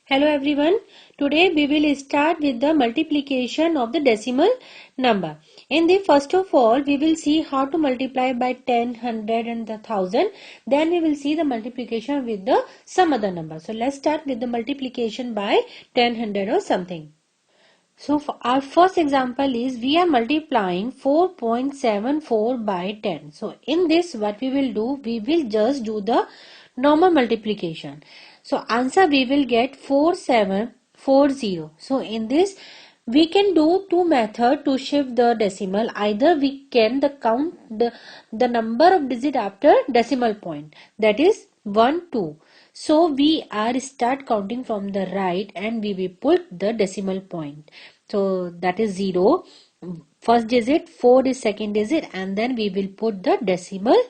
Hello everyone. Today we will start with the multiplication of the decimal number. In the first of all, we will see how to multiply by 10, 100 and the 1000. Then we will see the multiplication with the some other number. So let's start with the multiplication by 10, 100 or something. So for our first example is we are multiplying 4.74 by 10. So in this what we will do, we will just do the normal multiplication. So answer we will get 4740. So in this we can do two methods to shift the decimal. Either we can count the number of digit after decimal point, that is 1, 2. So we are start counting from the right and we will put the decimal point. So that is 0. First digit, 4 is second digit, and then we will put the decimal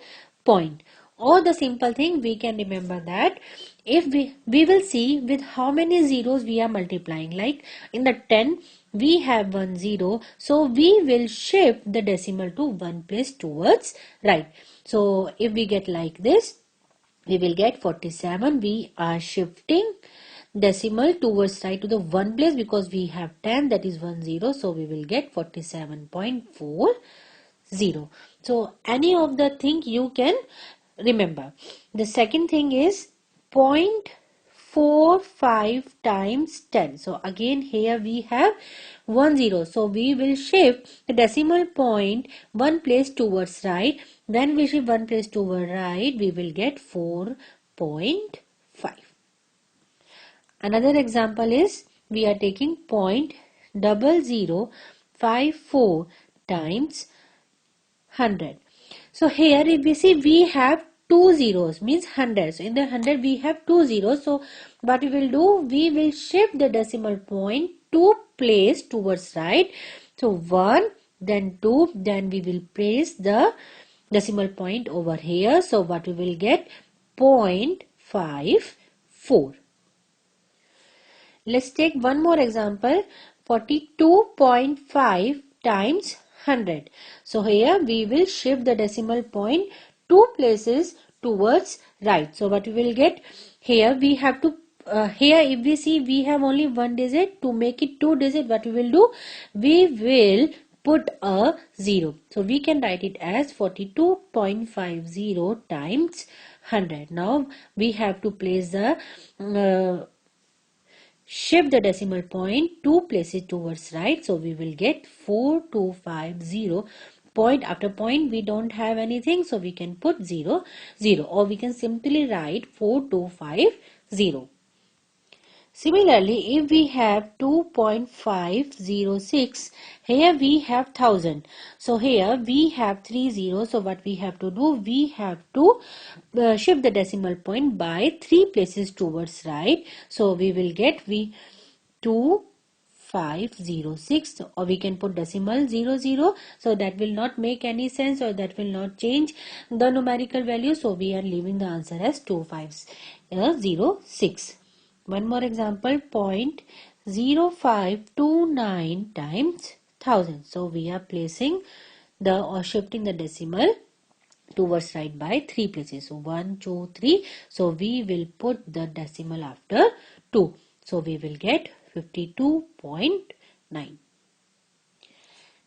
point. Or the simple thing we can remember that if we will see with how many zeros we are multiplying. Like in the 10 we have 1 0, so we will shift the decimal to one place towards right. So if we get like this, we will get 47. We are shifting decimal towards right to the one place because we have 10, that is 1 0, so we will get 47.40. so any of the thing you can remember. The second thing is 0.45 times 10. So again here we have 1 0, so we will shift the decimal point one place towards right. When we shift one place toward right, we will get 4.5. Another example is we are taking 0.0054 times 100. So here if we see we have two zeros, means 100. So in the 100 we have two zeros. So what we will do, we will shift the decimal point two place towards right. So 1, then 2, then we will place the decimal point over here. So what we will get, 0.54. Let's take one more example, 42.5 times 100. So here we will shift the decimal point two places towards right. So what we will get, here we have to here if we see we have only one digit. To make it two digit, what we will do, we will put a 0. So we can write it as 42.50 times 100. Now we have to place the shift the decimal point two places towards right. So we will get 4250. Point after point we don't have anything, so we can put 0 0, or we can simply write 4250. Similarly, if we have 2.506, here we have 1000. So here we have 3 zeros. So what we have to do, we have to shift the decimal point by 3 places towards right. So we will get 2506, or we can put decimal 00. So that will not make any sense, or that will not change the numerical value. So we are leaving the answer as 2506. One more example, 0.0529 times 1000. So we are placing the or shifting the decimal towards right by 3 places. So 1, 2, 3. So we will put the decimal after 2. So we will get 52.9.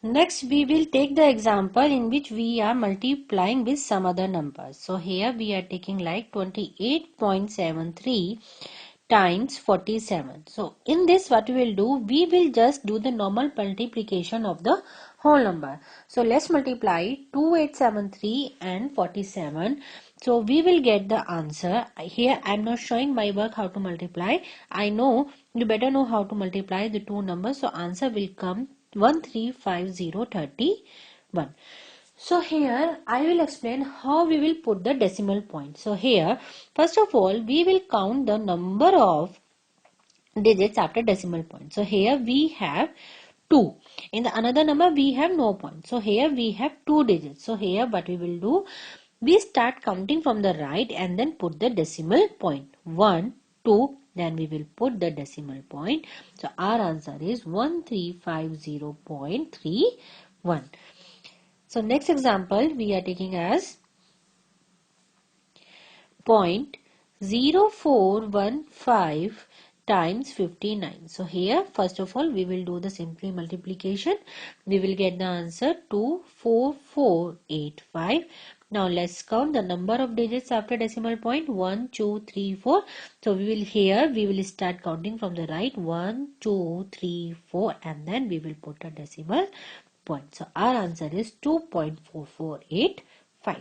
Next we will take the example in which we are multiplying with some other numbers. So here we are taking like 28.73 times 47. So in this what we will do, we will just do the normal multiplication of the whole number. So let's multiply 2873 and 47. So we will get the answer. Here I am not showing my work how to multiply. I know you better know how to multiply the two numbers. So answer will come 135031. So here I will explain how we will put the decimal point. So here first of all we will count the number of digits after decimal point. So here we have 2. In the another number we have no point. So here we have 2 digits. So here what we will do, we start counting from the right and then put the decimal point. 1, 2, then we will put the decimal point. So our answer is 1350.31. So next example we are taking as 0.0415 times 59. So here first of all we will do the simple multiplication. We will get the answer 24485. Now let's count the number of digits after decimal point. 1 2 3 4. So we will start counting from the right. 1 2 3 4 and then we will put a decimal point. So our answer is 2.4485.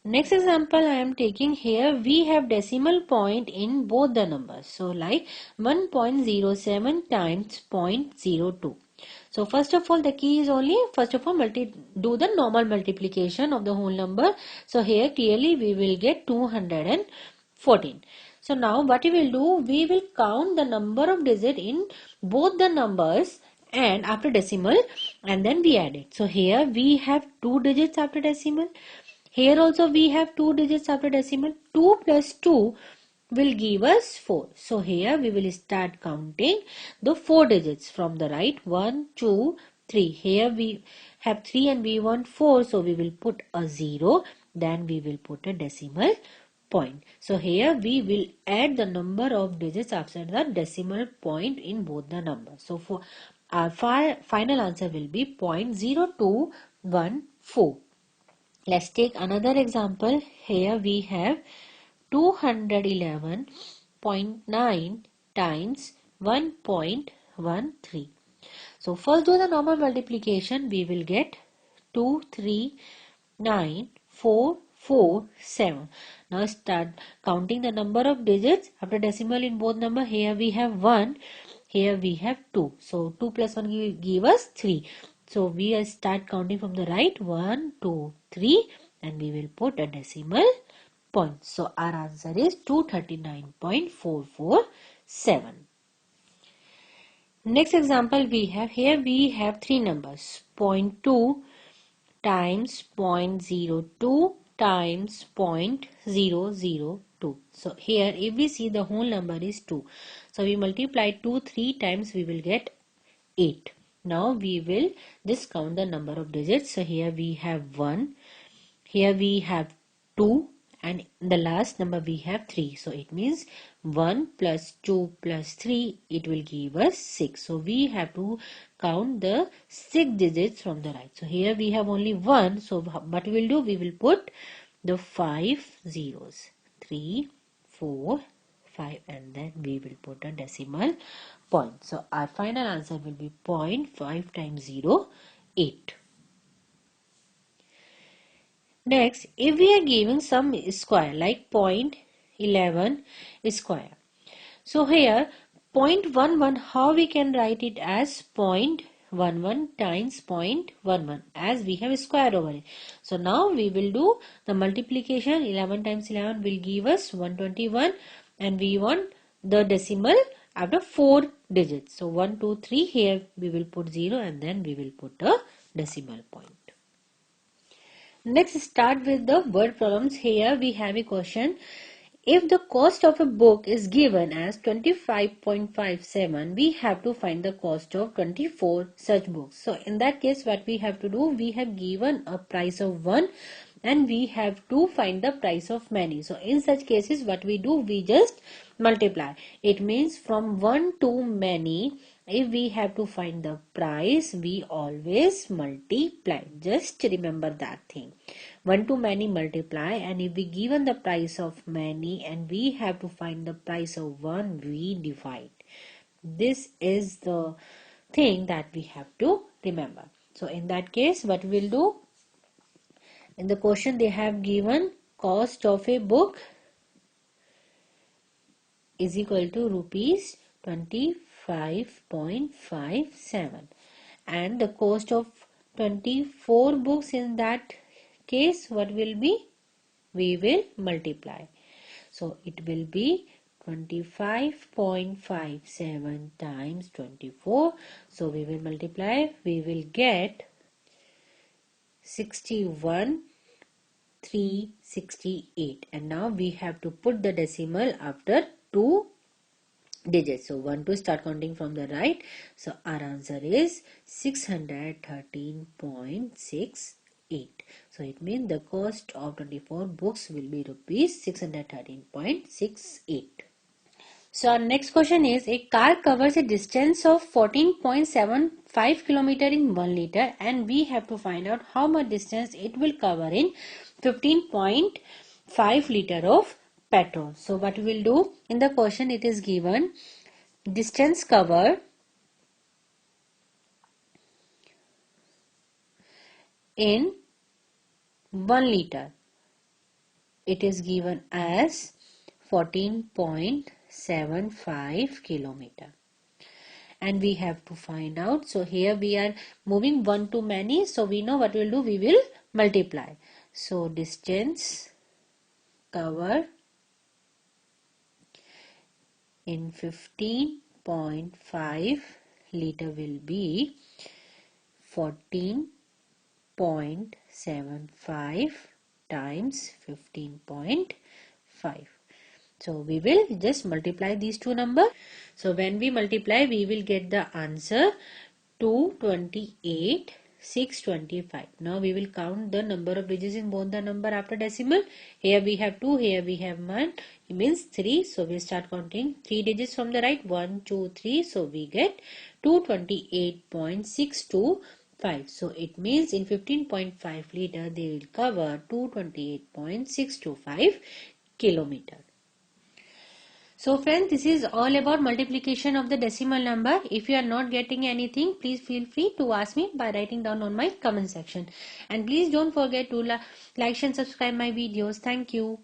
Next example I am taking here, we have decimal point in both the numbers. So like 1.07 times 0.02. So first of all the key is only do the normal multiplication of the whole number. So here clearly we will get 214. So now what we will do, we will count the number of digits in both the numbers and after decimal and then we add it. So here we have 2 digits after decimal. Here also we have 2 digits after decimal. 2 plus 2 will give us 4. So here we will start counting the 4 digits from the right. 1, 2, 3. Here we have 3 and we want 4. So we will put a 0. Then we will put a decimal point. So here we will add the number of digits after the decimal point in both the numbers. So for our final answer will be 0.0214. Let's take another example. Here we have 211.9 times 1.13. So first do the normal multiplication. We will get 239,447. Now start counting the number of digits after decimal in both number. Here we have 1. Here we have 2. So 2 plus 1 give us 3. So we will start counting from the right. 1, 2, 3 and we will put a decimal point. So our answer is 239.447. Next example we have, here we have three numbers. 0.2 times 0.02 times 0.002. So here if we see the whole number is 2. So we multiply 2 3 times, we will get 8. Now we will just count the number of digits. So here we have 1. Here we have 2 and in the last number we have 3. So it means 1 plus 2 plus 3, it will give us 6. So we have to count the 6 digits from the right. So here we have only 1. So what we will do, we will put the 5 zeros. 3, 4, 5 and then we will put a decimal point. So our final answer will be 0.5 times 0, 8. Next, if we are giving some square like 0.11 square. So here 0.11, how we can write it as 0.11 times 0.11 as we have a square over it. So now we will do the multiplication. 11 times 11 will give us 121 and we want the decimal after 4 digits. So 1, 2, 3, here we will put 0 and then we will put a decimal point. Next, start with the word problems. Here we have a question. If the cost of a book is given as 25.57, we have to find the cost of 24 such books. So in that case, what we have to do, we have given a price of 1 and we have to find the price of many. So in such cases, what we do, we just multiply. It means from 1 to many. If we have to find the price, we always multiply. Just remember that thing. 1 to many multiply, and if we given the price of many and we have to find the price of 1, we divide. This is the thing that we have to remember. So in that case, what we'll do, in the question they have given cost of a book is equal to rupees 25.57 and the cost of 24 books. In that case, what will be? We will multiply. So it will be 25.57 times 24. So we will multiply. We will get 61,368. And now we have to put the decimal after 2 digits. So 1 to start counting from the right. So our answer is 613.68. So it means the cost of 24 books will be rupees 613.68. So our next question is, a car covers a distance of 14.75 kilometer in 1 liter and we have to find out how much distance it will cover in 15.5 liter of petrol. So what we will do, in the question it is given distance covered in 1 liter. It is given as 14.75 kilometer. And we have to find out. So here we are moving one to many. So we know what we'll do. We will multiply. So distance covered in 15.5 liter will be 14.75 times 15.5. So we will just multiply these two numbers. So when we multiply, we will get the answer 228,625. Now we will count the number of digits in both the number after decimal. Here we have 2, here we have 1. It means 3. So we start counting 3 digits from the right. 1, 2, 3. So we get 228.625. So it means in 15.5 liter they will cover 228.625 kilometer. So friends, this is all about multiplication of the decimal number. If you are not getting anything, please feel free to ask me by writing down on my comment section. And please don't forget to like and subscribe my videos. Thank you.